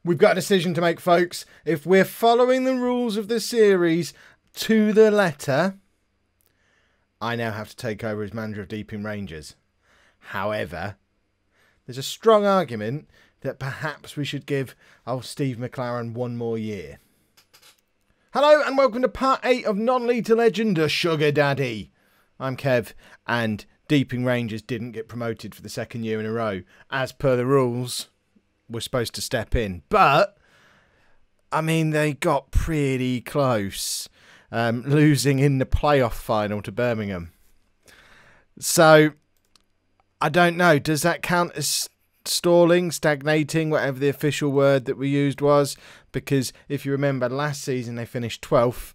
We've got a decision to make, folks. If we're following the rules of the series to the letter, I now have to take over as manager of Deeping Rangers. However, there's a strong argument that perhaps we should give old Steve McLaren one more year. Hello and welcome to part 8 of Non-Lethal Legend, a Sugar Daddy. I'm Kev, and Deeping Rangers didn't get promoted for the second year in a row. As per the rules, we're supposed to step in. But, I mean, they got pretty close, losing in the playoff final to Birmingham. So, I don't know. Does that count as stalling, stagnating, whatever the official word that we used was? Because if you remember, last season they finished 12th.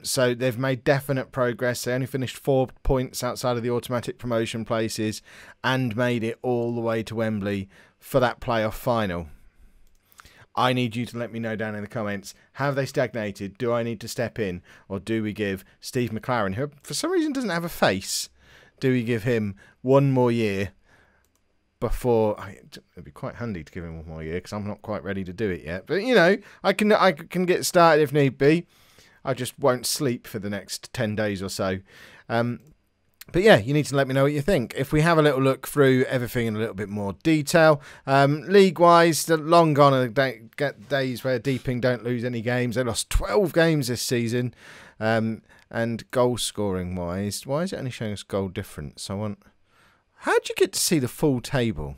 So they've made definite progress. They only finished 4 points outside of the automatic promotion places and made it all the way to Wembley for that playoff final. I need you to let me know down in the comments. Have they stagnated? Do I need to step in? Or do we give Steve McLaren, who for some reason doesn't have a face, do we give him one more year before... It'd be quite handy to give him one more year because I'm not quite ready to do it yet. But, you know, I can get started if need be. I just won't sleep for the next 10 days or so. But yeah, you need to let me know what you think. If we have a little look through everything in a little bit more detail. League-wise, long gone are the days where Deeping don't lose any games. They lost 12 games this season. And goal-scoring-wise, why is it only showing us goal difference? How'd you get to see the full table?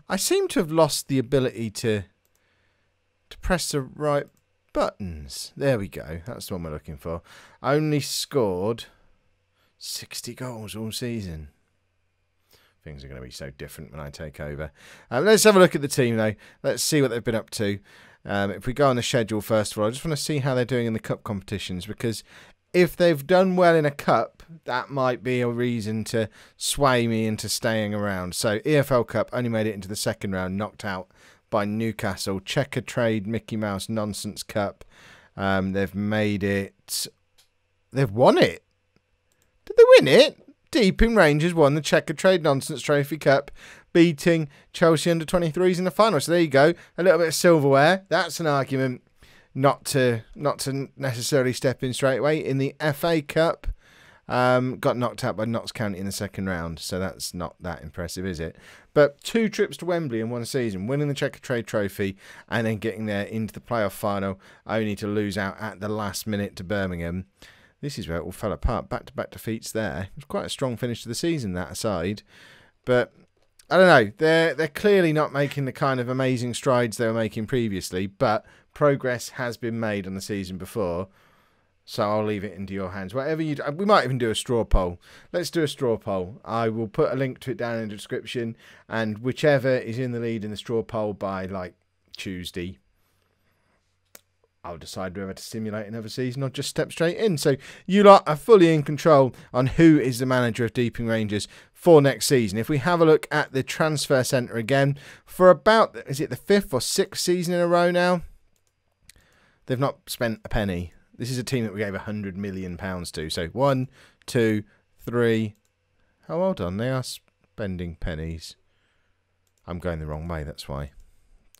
I seem to have lost the ability to press the right buttons. There we go. That's the one we're looking for. Only scored 60 goals all season. Things are going to be so different when I take over. Let's have a look at the team, though. Let's see what they've been up to. If we go on the schedule, first of all, I just want to see how they're doing in the cup competitions, because if they've done well in a cup, that might be a reason to sway me into staying around. So, EFL Cup only made it into the second round, knocked out by Newcastle. Checker Trade Mickey Mouse Nonsense Cup. They've made it. They've won it. Did they win it? Deeping Rangers won the Checker Trade Nonsense Trophy Cup, beating Chelsea under-23s in the final. So there you go. A little bit of silverware. That's an argument not to necessarily step in straight away. In the FA Cup, got knocked out by Notts County in the second round. So that's not that impressive, is it? But 2 trips to Wembley in one season, winning the Checker Trade Trophy and then getting there into the playoff final, only to lose out at the last minute to Birmingham. This is where it all fell apart. Back-to-back defeats there. It was quite a strong finish to the season, that aside. But, I don't know. They're clearly not making the kind of amazing strides they were making previously, but progress has been made on the season before. So I'll leave it into your hands. Whatever you do, we might even do a straw poll. Let's do a straw poll. I will put a link to it down in the description, and whichever is in the lead in the straw poll by, like, Tuesday, I'll decide whether to simulate another season or just step straight in. So you lot are fully in control on who is the manager of Deeping Rangers for next season. If we have a look at the transfer centre again, for about, is it the 5th or 6th season in a row now? They've not spent a penny. This is a team that we gave £100 million to. So 1, 2, 3. Oh, hold on. They are spending pennies. I'm going the wrong way, that's why.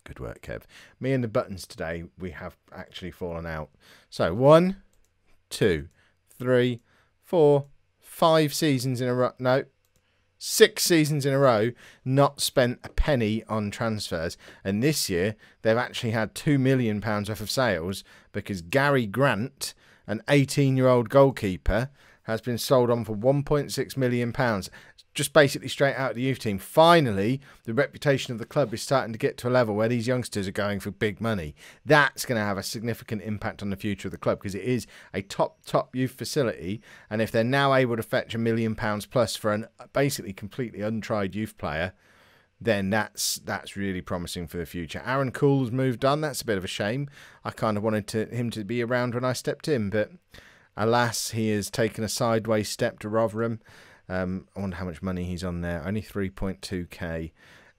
Good work, Kev. Me and the buttons today, we have actually fallen out. So 1, 2, 3, 4, 5 seasons in a row. No, 6 seasons in a row, not spent a penny on transfers. And this year, they've actually had £2 million worth of sales because Gary Grant, an 18-year-old goalkeeper, has been sold on for £1.6 million. Just basically straight out of the youth team. Finally, the reputation of the club is starting to get to a level where these youngsters are going for big money. That's going to have a significant impact on the future of the club because it is a top youth facility. And if they're now able to fetch £1 million plus for an basically completely untried youth player, then that's really promising for the future. Aaron Cool's moved on. That's a bit of a shame. I kind of wanted him to be around when I stepped in, but alas, he has taken a sideways step to Rotherham. I wonder how much money he's on there. Only 3.2k.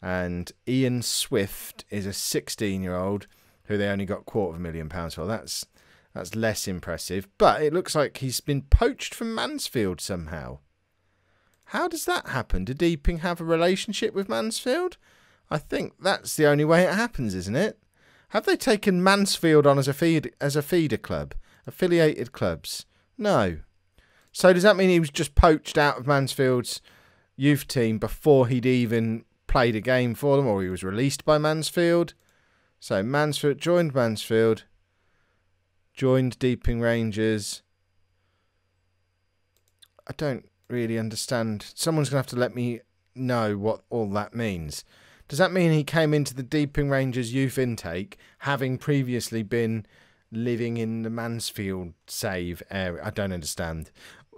And Ian Swift is a 16-year-old who they only got £250,000 for. That's less impressive. But it looks like he's been poached from Mansfield somehow. How does that happen? Did Deeping have a relationship with Mansfield? I think that's the only way it happens, isn't it? Have they taken Mansfield on as a feeder club? Affiliated clubs? No. So does that mean he was just poached out of Mansfield's youth team before he'd even played a game for them, or he was released by Mansfield? So Mansfield joined Deeping Rangers. I don't really understand. Someone's going to have to let me know what all that means. Does that mean he came into the Deeping Rangers youth intake having previously been living in the Mansfield save area? I don't understand.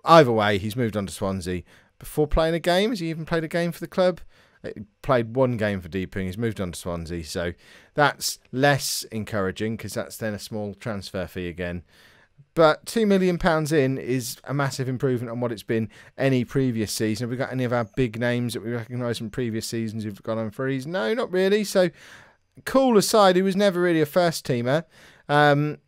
Either way, he's moved on to Swansea. Before playing a game, has he even played a game for the club? He played one game for Deeping. He's moved on to Swansea. So that's less encouraging because that's then a small transfer fee again. But £2 million in is a massive improvement on what it's been any previous season. Have we got any of our big names that we recognise from previous seasons who've gone on frees? No, not really. So, cool aside, he was never really a first teamer. The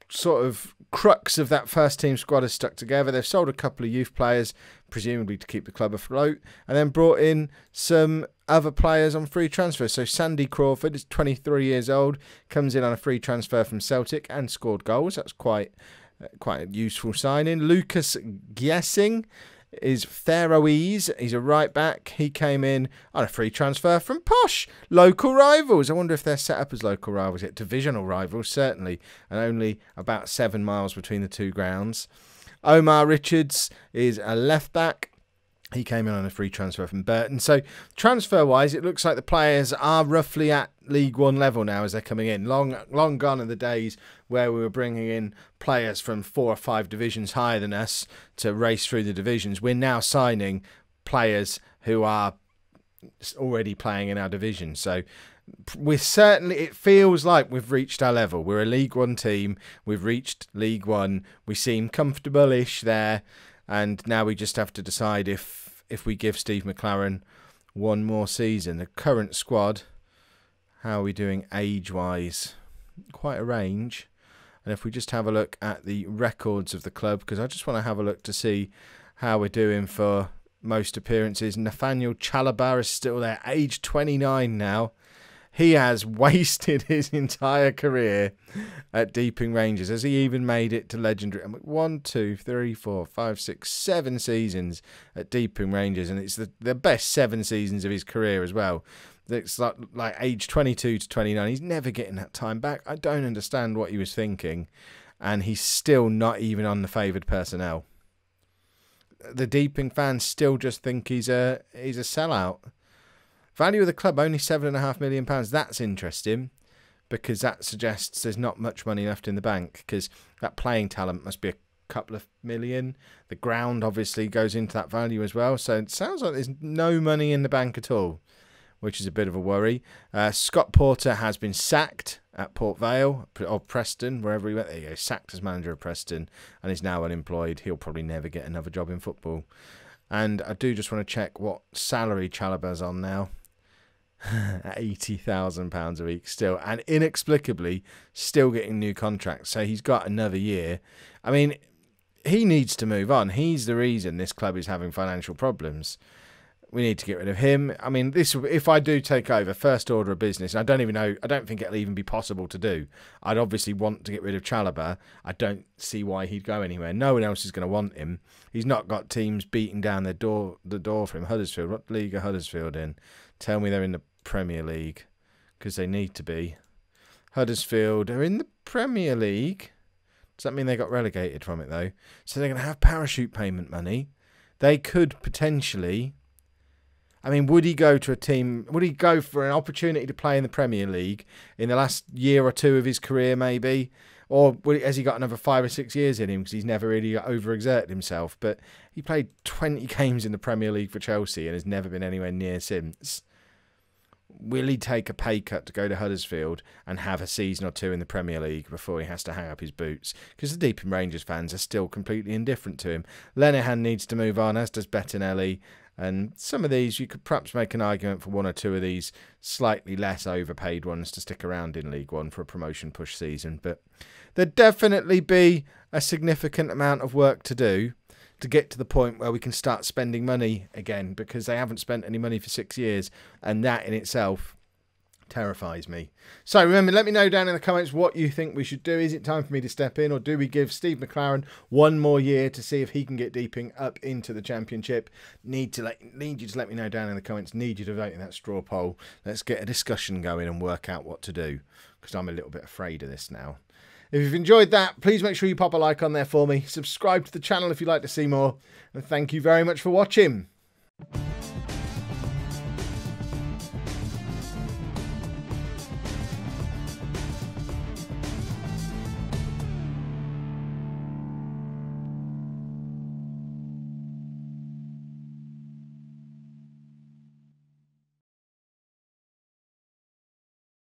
sort of crux of that first team squad has stuck together. They've sold a couple of youth players, presumably to keep the club afloat, and then brought in some other players on free transfer. So Sandy Crawford is 23 years old, comes in on a free transfer from Celtic and scored goals. That's quite a useful signing. Lucas Giessing is Faroese. He's a right back. He came in on a free transfer from Posh, local rivals. I wonder if they're set up as local rivals yet. Divisional rivals, certainly, and only about 7 miles between the two grounds. Omar Richards is a left back. He came in on a free transfer from Burton. So transfer-wise, it looks like the players are roughly at League One level now as they're coming in. Long gone are the days where we were bringing in players from 4 or 5 divisions higher than us to race through the divisions. We're now signing players who are already playing in our division. So it feels like we've reached our level. We're a League One team. We've reached League One. We seem comfortable-ish there. And now we just have to decide if we give Steve McLaren one more season. The current squad, how are we doing age-wise? Quite a range. And if we just have a look at the records of the club, because I just want to have a look to see how we're doing for most appearances. Nathaniel Chalabar is still there, age 29 now. He has wasted his entire career at Deeping Rangers. Has he even made it to legendary? 1, 2, 3, 4, 5, 6, 7 seasons at Deeping Rangers, and it's the best 7 seasons of his career as well. It's like age 22 to 29. He's never getting that time back. I don't understand what he was thinking, and he's still not even on the favoured personnel. The Deeping fans still just think he's a sellout. Value of the club, only £7.5 million. That's interesting because that suggests there's not much money left in the bank because that playing talent must be a couple of million. The ground obviously goes into that value as well. So it sounds like there's no money in the bank at all, which is a bit of a worry. Scott Porter has been sacked at Port Vale or Preston, wherever he went. There you go, sacked as manager of Preston and is now unemployed. He'll probably never get another job in football. And I do just want to check what salary Chalabar's on now. At £80,000 a week still, and inexplicably still getting new contracts. So he's got another year. I mean, he needs to move on. He's the reason this club is having financial problems. We need to get rid of him. I mean, if I do take over, first order of business, and I don't think it'll even be possible to do. I'd obviously want to get rid of Chalabar. I don't see why he'd go anywhere. No one else is going to want him. He's not got teams beating down the door for him. Huddersfield, what league are Huddersfield in? Tell me they're in the Premier League, because they need to be. Huddersfield are in the Premier League. Does that mean they got relegated from it, though? So they're going to have parachute payment money. They could potentially... I mean, would he go to a team... Would he go for an opportunity to play in the Premier League in the last year or two of his career, maybe? Or has he got another 5 or 6 years in him because he's never really overexerted himself? But he played 20 games in the Premier League for Chelsea and has never been anywhere near since. Will he take a pay cut to go to Huddersfield and have a season or 2 in the Premier League before he has to hang up his boots? Because the Deeping Rangers fans are still completely indifferent to him. Lenihan needs to move on, as does Bettinelli. And some of these, you could perhaps make an argument for 1 or 2 of these slightly less overpaid ones to stick around in League One for a promotion push season. But there'd definitely be a significant amount of work to do to get to the point where we can start spending money again, because they haven't spent any money for 6 years, and that in itself terrifies me. So remember, let me know down in the comments what you think we should do. Is it time for me to step in, or do we give Steve McLaren one more year to see if he can get Deeping up into the Championship? Need you to let me know down in the comments. Need you to vote in that straw poll. Let's get a discussion going and work out what to do, because I'm a little bit afraid of this now. If you've enjoyed that, please make sure you pop a like on there for me. Subscribe to the channel if you'd like to see more, and thank you very much for watching.